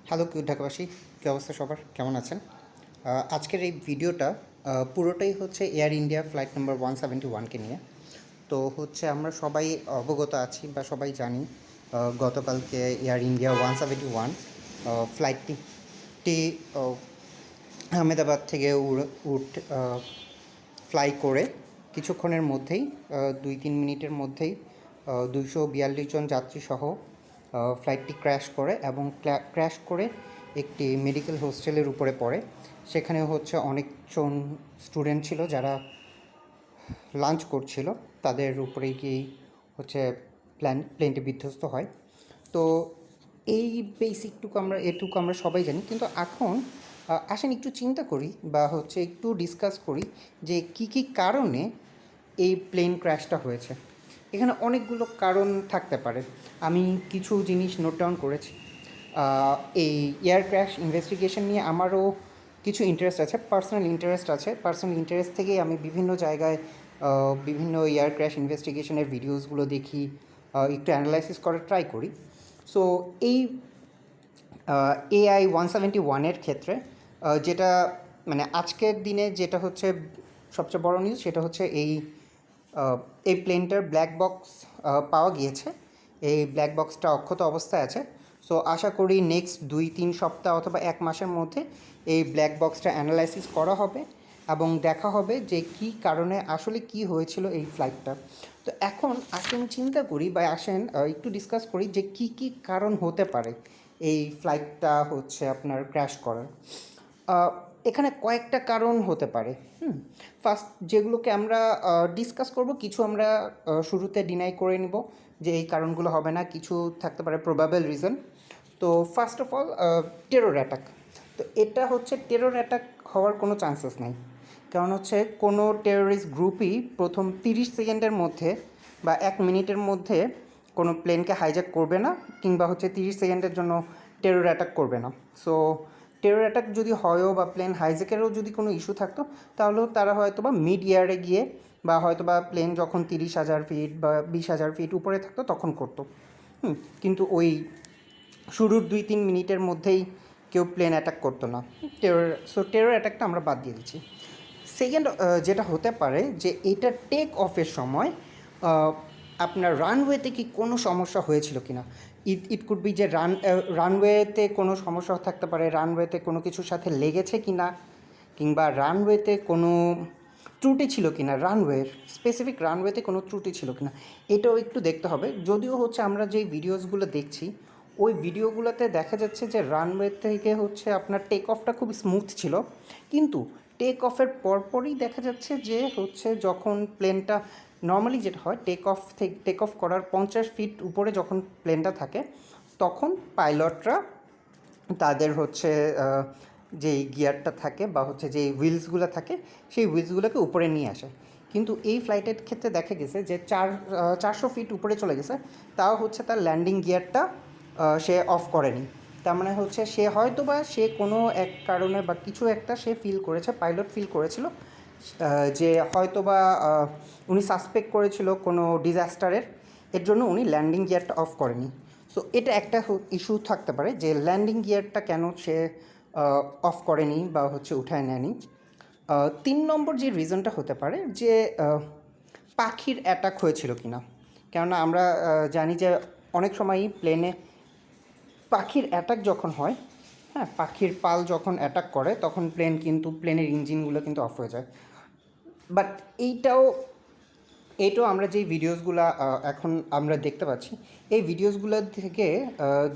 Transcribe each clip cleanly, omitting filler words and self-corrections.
Hello ঢাকাবাসী, কী অবস্থা সবার, কেমন আছেন? আজকের এই ভিডিওটা পুরোটাই হচ্ছে এয়ার ইন্ডিয়া ফ্লাইট নাম্বার 171কে নিয়ে। তো হচ্ছে আমরা সবাই অবগত আছি বা সবাই জানি গতকালকে এয়ার ইন্ডিয়া 171 ফ্লাইটটি আহমেদাবাদ থেকে ফ্লাই করে কিছুক্ষণের মধ্যেই 2-3 মিনিটের মধ্যেই 242 জন যাত্রীসহ ফ্লাইটটি ক্র্যাশ করে এবং ক্র্যাশ করে একটি মেডিকেল হোস্টেলের উপরে পড়ে। সেখানে হচ্ছে অনেকজন স্টুডেন্ট ছিল যারা লাঞ্চ করছিল, তাদের উপরে গিয়েই হচ্ছে প্লেনটি বিধ্বস্ত হয়। তো এই এটুকু আমরা সবাই জানি, কিন্তু এখন আসেন একটু চিন্তা করি বা হচ্ছে একটু ডিসকাস করি যে কী কারণে এই প্লেন ক্র্যাশটা হয়েছে। এখানে অনেকগুলো কারণ থাকতে পারে। আমি কিছু জিনিস নোট ডাউন করেছি। এই এয়ার ক্র্যাশ ইনভেস্টিগেশন নিয়ে আমারও কিছু ইন্টারেস্ট আছে, পার্সোনাল ইন্টারেস্ট থেকেই আমি বিভিন্ন জায়গায় বিভিন্ন এয়ার ক্র্যাশ ইনভেস্টিগেশনের ভিডিওসগুলো দেখি, একটু অ্যানালাইসিস করার ট্রাই করি। সো এই AI-171-এর ক্ষেত্রে যেটা মানে আজকের দিনে যেটা হচ্ছে সবচেয়ে বড় নিউজ, সেটা হচ্ছে এই প্লেনটার ব্ল্যাক বক্স পাওয়া গিয়েছে। এই ব্ল্যাক বক্সটা অক্ষত অবস্থায় আছে। সো আশা করি নেক্সট 2-3 সপ্তাহ অথবা 1 মাসের মধ্যে এই ব্ল্যাক বক্সটা অ্যানালাইসিস করা হবে এবং দেখা হবে যে কী কারণে আসলে কি হয়েছিল এই ফ্লাইটটা। তো এখন আসেন চিন্তা করি বা আসেন একটু ডিসকাস করি যে কী কারণ হতে পারে এই ফ্লাইটটা হচ্ছে আপনার ক্র্যাশ করার। এখানে কয়েকটা কারণ হতে পারে। ফার্স্ট যেগুলোকে আমরা ডিসকাস করব, কিছু আমরা শুরুতে ডিনাই করে নিব যে এই কারণগুলো হবে না, কিছু থাকতে পারে প্রবাবেল রিজন। তো first of all terror attack. তো এটা হচ্ছে টেরর অ্যাটাক হওয়ার কোনো চান্সেস নাই, কারণ হচ্ছে কোনো টেররিস্ট গ্রুপই প্রথম 30 সেকেন্ডের মধ্যে বা 1 মিনিটের মধ্যে কোনো প্লেনকে হাইজ্যাক করবে না, কিংবা হচ্ছে 30 সেকেন্ডের জন্য টেরর অ্যাটাক করবে না। সো টেরর অ্যাটাক যদি হয়ও বা প্লেন হাইজ্যাকেরও যদি কোনো ইস্যু থাকতো, তাহলেও তারা হয়তো বা মিড ইয়ারে গিয়ে বা হয়তো বা প্লেন যখন 30,000 ফিট বা 20,000 ফিট উপরে থাকতো তখন করতো। কিন্তু ওই শুরুর 2-3 মিনিটের মধ্যেই কেউ প্লেন অ্যাটাক করতো না। টেরর অ্যাটাকটা আমরা বাদ দিয়ে দিচ্ছি। সেকেন্ড যেটা হতে পারে যে এটা টেক অফের সময় আপনার রানওয়েতে কি কোনো সমস্যা হয়েছিল কি না। ইট কুড বি যে রানওয়েতে কোনো সমস্যা থাকতে পারে, রানওয়েতে কোনো কিছুর সাথে লেগেছে কি না, কিংবা রানওয়েতে কোনো ত্রুটি ছিল কি না, স্পেসিফিক রানওয়েতে কোনো ত্রুটি ছিল কি না, এটাও একটু দেখতে হবে। যদিও হচ্ছে আমরা যেই ভিডিওসগুলো দেখছি ওই ভিডিওগুলোতে দেখা যাচ্ছে যে রানওয়ে থেকে হচ্ছে আপনার টেক অফটা খুব স্মুথ ছিল, কিন্তু টেক অফের পরপরই দেখা যাচ্ছে যে হচ্ছে যখন প্লেনটা নর্মালি যেটা হয়, টেক অফ করার 50 ফিট উপরে যখন প্লেনটা থাকে, তখন পাইলটরা তাদের হচ্ছে যেই গিয়ারটা থাকে বা হচ্ছে যেই হুইলসগুলো থাকে সেই হুইলসগুলোকে উপরে নিয়ে আসে। কিন্তু এই ফ্লাইটের ক্ষেত্রে দেখা গেছে যে 400 ফিট উপরে চলে গেছে, তাও হচ্ছে তার ল্যান্ডিং গিয়ারটা সে অফ করেনি। তার মানে হচ্ছে সে কোনো এক কারণে বা কিছু একটা সে ফিল করেছে, পাইলট ফিল করেছিল যে হয়তো বা উনি সাসপেক্ট করেছিল কোনো ডিজাস্টারের, এর জন্য উনি ল্যান্ডিং গিয়ারটা অফ করেনি। সো এটা একটা ইস্যু থাকতে পারে যে ল্যান্ডিং গিয়ারটা কেন সে অফ করেনি বা হচ্ছে উঠায় নেয়নি। 3 নম্বর যে রিজনটা হতে পারে যে পাখির অ্যাটাক হয়েছিল কি না। কেননা আমরা জানি যে অনেক সময়ই প্লেনে পাখির অ্যাটাক যখন হয়, হ্যাঁ, পাখির পাল যখন অ্যাটাক করে তখন প্লেনের ইঞ্জিনগুলো কিন্তু অফ হয়ে যায়। বাট এইটাও আমরা যেই ভিডিওসগুলো এখন আমরা দেখতে পাচ্ছি, এই ভিডিওসগুলো থেকে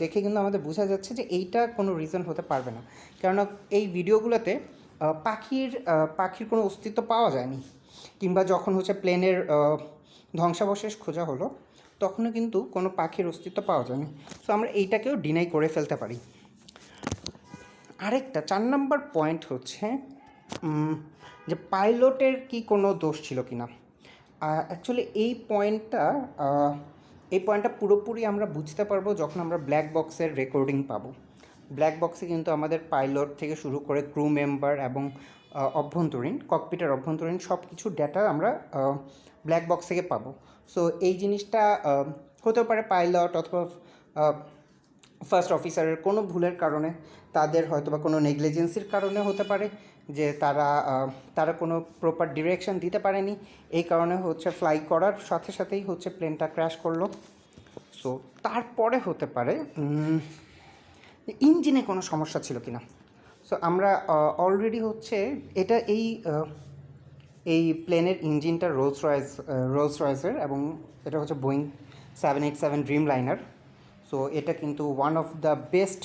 দেখে কিন্তু আমাদের বোঝা যাচ্ছে যে এইটা কোনো রিজন হতে পারবে না। কেননা এই ভিডিওগুলোতে পাখির কোনো অস্তিত্ব পাওয়া যায়নি, কিংবা যখন হচ্ছে প্লেনের ধ্বংসাবশেষ খোঁজা হলো তখনও কিন্তু কোনো পাখির অস্তিত্ব পাওয়া যায়নি। সো আমরা এইটাকেও ডিনাই করে ফেলতে পারি। আরেকটা 4 নম্বর পয়েন্ট হচ্ছে যে পাইলটের কি কোনো দোষ ছিল কি না। অ্যাকচুয়ালি এই পয়েন্টটা পুরোপুরি আমরা বুঝতে পারবো যখন আমরা ব্ল্যাক বক্সের রেকর্ডিং পাবো। ব্ল্যাক বক্সে কিন্তু আমাদের পাইলট থেকে শুরু করে ক্রু মেম্বার এবং ককপিটের অভ্যন্তরীণ সব কিছু ডেটা আমরা ব্ল্যাক বক্স থেকে পাবো। সো এই জিনিসটা হতেও পারে পাইলট অথবা ফার্স্ট অফিসারের কোনো ভুলের কারণে, তাদের হয়তো বা কোনো নেগলিজেন্সির কারণে হতে পারে যে তারা কোনো প্রপার ডিরেকশন দিতে পারেনি, এই কারণে হচ্ছে ফ্লাই করার সাথে সাথেই হচ্ছে প্লেনটা ক্র্যাশ করলো। সো তারপরে হতে পারে ইঞ্জিনে কোনো সমস্যা ছিল কি না। সো আমরা অলরেডি হচ্ছে এটা এই প্লেনের ইঞ্জিনটা রোলস রয়েসের, এবং এটা হচ্ছে বোয়িং 787 ড্রিম লাইনার। সো এটা কিন্তু ওয়ান অফ দ্য বেস্ট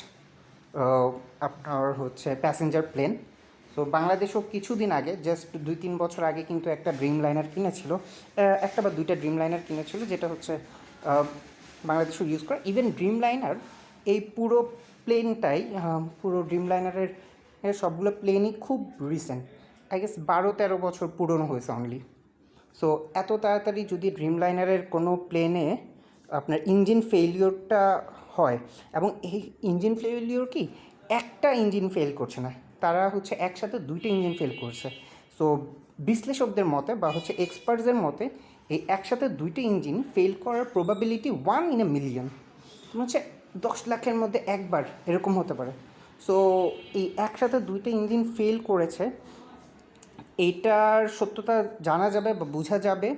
আপনার হচ্ছে প্যাসেঞ্জার প্লেন। সো বাংলাদেশও কিছুদিন আগে, জাস্ট 2-3 বছর আগে কিন্তু একটা ড্রিম লাইনার কিনেছিল, একটা বা দুইটা ড্রিম লাইনার কিনেছিল, যেটা হচ্ছে বাংলাদেশও ইউজ করে। ইভেন ড্রিম লাইনার এই পুরো প্লেনটাই, পুরো ড্রিম লাইনারের সবগুলো প্লেনই খুব রিসেন্ট, আই গেস 12-13 বছর পুরনো হয়েছে অনলি। সো এত তাড়াতাড়ি যদি ড্রিম লাইনারের কোনো প্লেনে আপনার ইঞ্জিন ফেইলিওরটা হয়, এবং এই ইঞ্জিন ফেইলিওর কি একটা ইঞ্জিন ফেল করছে না, তারা হচ্ছে একসাথে দুইটা ইঞ্জিন ফেল করছে। সো বিশ্লেষকদের মতে বা হচ্ছে এক্সপার্টসদের মতে এই একসাথে দুইটা ইঞ্জিন ফেল করার প্রবাবিলিটি 1 in a million, হচ্ছে 10 লাখের মধ্যে একবার এরকম হতে পারে। সো এই একসাথে দুইটা ইঞ্জিন ফেল করেছে, এইটার সত্যতা জানা যাবে বা বোঝা যাবে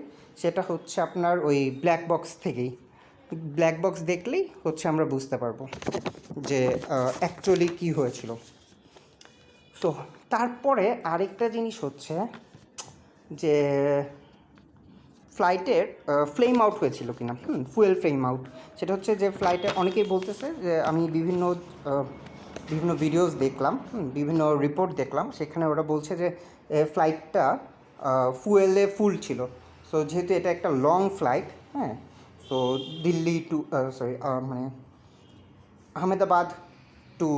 সেটা হচ্ছে আপনার ওই ব্ল্যাক বক্স থেকেই। ব্ল্যাক বক্স দেখলেই হচ্ছে আমরা বুঝতে পারবো যে অ্যাকচুয়ালি কী হয়েছিল। সো তারপরে আরেকটা জিনিস হচ্ছে যে ফ্লাইটের ফ্লেম আউট হয়েছিল কিনা, ফুয়েল ফ্লেম আউট। সেটা হচ্ছে যে ফ্লাইটে অনেকেই বলতেছে যে আমি বিভিন্ন ভিডিওস দেখলাম, বিভিন্ন রিপোর্ট দেখলাম, সেখানে ওরা বলছে যে ফ্লাইটটা ফুয়েলে ফুল ছিল। সো যেহেতু এটা একটা লং ফ্লাইট, হ্যাঁ, সো দিল্লি টু মানে Ahmedabad to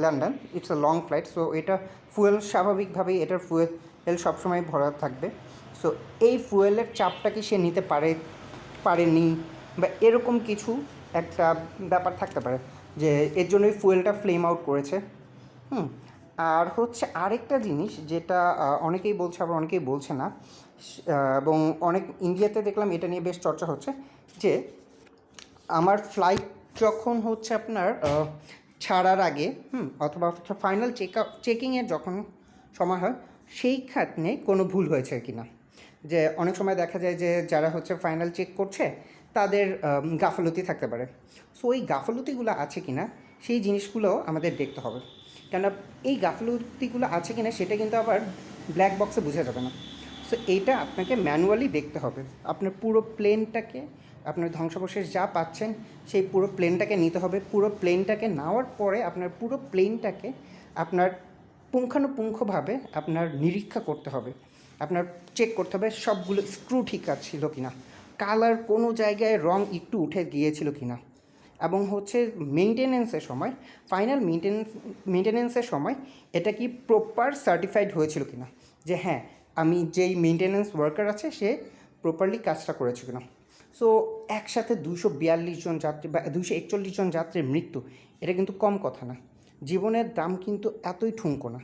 London, it's a long flight. So এটা ফুয়েল স্বাভাবিকভাবেই এটার ফুয়েল সবসময় ভরা থাকবে। সো এই ফুয়েলের চাপটা কি সে নিতে পারেনি বা এরকম কিছু একটা ব্যাপার থাকতে পারে, যে এর জন্যই ফুয়েলটা ফ্লেম আউট করেছে। আর হচ্ছে আরেকটা জিনিস যেটা অনেকেই বলছে আবার অনেকেই বলছে না, এবং অনেক ইন্ডিয়াতে দেখলাম এটা নিয়ে বেশ চর্চা হচ্ছে, যে আমার ফ্লাইট যখন হচ্ছে আপনার ছাড়ার আগে অথবা ফাইনাল চেকিংয়ের যখন সময় হয়, সেইখানে কোনো ভুল হয়েছে কি না। যে অনেক সময় দেখা যায় যে যারা হচ্ছে ফাইনাল চেক করছে তাদের গাফলতি থাকতে পারে। সো ওই গাফলতিগুলো আছে কি না সেই জিনিসগুলো আমাদের দেখতে হবে, কেননা এই গাফলতিগুলো আছে কি না সেটা কিন্তু আবার ব্ল্যাক বক্সে বোঝা যাবে না। সো এইটা আপনাকে ম্যানুয়ালি দেখতে হবে। আপনার পুরো প্লেনটাকে, আপনার ধ্বংসাবশেষ যা পাচ্ছেন সেই পুরো প্লেনটাকে নিতে হবে। পুরো প্লেনটাকে নেওয়ার পরে আপনার পুরো প্লেনটাকে আপনার পুঙ্খানুপুঙ্খভাবে আপনার নিরীক্ষা করতে হবে, আপনার চেক করতে হবে সবগুলো স্ক্রু ঠিক ছিল কি না, কালার কোনো জায়গায় রং একটু উঠে গিয়েছিল কি না, এবং হচ্ছে মেনটেনেন্সের সময়, ফাইনাল মেনটেনেন্সের সময় এটা কি প্রপার সার্টিফাইড হয়েছিল কি না, যে হ্যাঁ আমি যেই মেনটেনেন্স ওয়ার্কার আছে সে প্রপারলি কাজটা করেছে কিনা। সো একসাথে 242 জন যাত্রী বা 241 জন যাত্রীর মৃত্যু, এটা কিন্তু কম কথা না, জীবনের দাম কিন্তু এতই ঠুনকো না,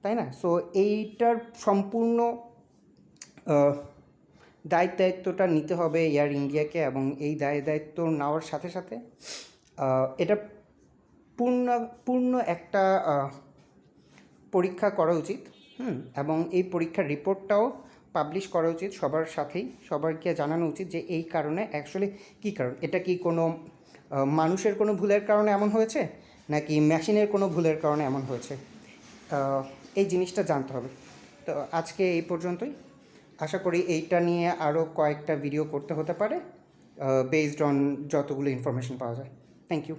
তাই না? সো এইটার সম্পূর্ণ দায়িত্বটা নিতে হবে এয়ার ইন্ডিয়াকে, এবং এই দায়িত্ব নেওয়ার সাথে সাথে এটা পূর্ণ একটা পরীক্ষা করা উচিত, এবং এই পরীক্ষার রিপোর্টটাও পাবলিশ করা উচিত সবার সাথেই, সবাইকে জানানো উচিত যে এই কারণে অ্যাকচুয়ালি কী কারণ, এটা কি কোনো মানুষের কোনো ভুলের কারণে এমন হয়েছে নাকি মেশিনের কোনো ভুলের কারণে এমন হয়েছে, এই জিনিসটা জানতে হবে। তো আজকে এই পর্যন্তই। আশা করি এইটা নিয়ে আরও কয়েকটা ভিডিও করতে হতে পারে বেসড অন যতগুলো ইনফরমেশন পাওয়া যায়। Thank you.